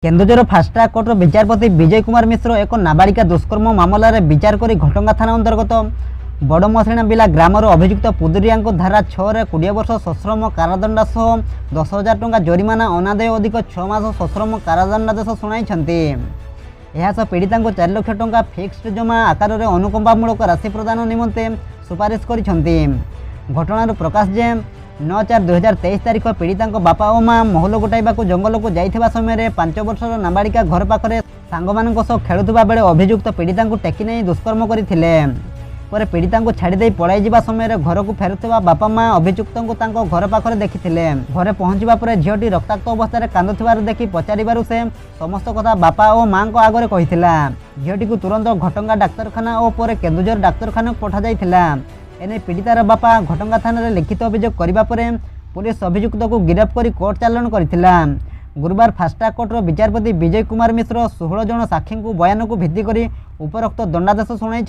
केन्दुझर फास्ट्राक कोर्टर विचारपति विजय कुमार मिश्र एक नाबालिका दुष्कर्म मामलें विचार कर घटंगा थाना अंतर्गत बड़मसिणा बिला ग्रामर अभियुक्त पुदुरिया धारा 6 20 वर्ष सश्रम कारादंड सह 10,000 टंका जरिमाना अनादाय अधिक 6 मास सश्रम कारादंडादेश शुणाई। पीड़िता 4 लाख टंका फिक्स्ड जमा आकार में अनुकंपामूलक राशि प्रदान निमंते सुपारिश कर। घटनार प्रकाश जे 9/4/2023 तारीख पीड़िता बापा और माँ महल गोटाइबा जंगल को जाइथिबा समय 5 वर्षर नाबालिका घर पाखरे सांगमानक सह खेलुथिबा बेले अभियुक्त पीड़िता टेकी नहीं दुष्कर्म करथिले। पर पीड़िता छाड़ी पलाई जिबा समय घर को फेरुथिबा बापा माँ अभियुक्त घर पाखरे देखिथिले। घरे पहुंचबा पर झीटी रक्ताक्त अवस्था कांदुथिबार देखि पचारिबारु से समस्त कथा बापा और माँ को आगरे कहिथिला। झीटी को तुरंत घटंगा डाक्तरखाना और पर केन्दुझर डाक्तरखाना पठा जाइथिला। एने पीड़ितार बापा घटंगा थाना रे लिखित अभियोग करबा परे पुलिस अभियुक्त को गिरफ्त कर कोर्ट चालाण करथिला। गुरुवार फास्ट्राक कोर्टर विचारपति विजय कुमार मिश्र 16 जन साक्षी बयान को भित्ति कर उपरोक्त दंडादेश शुणाई।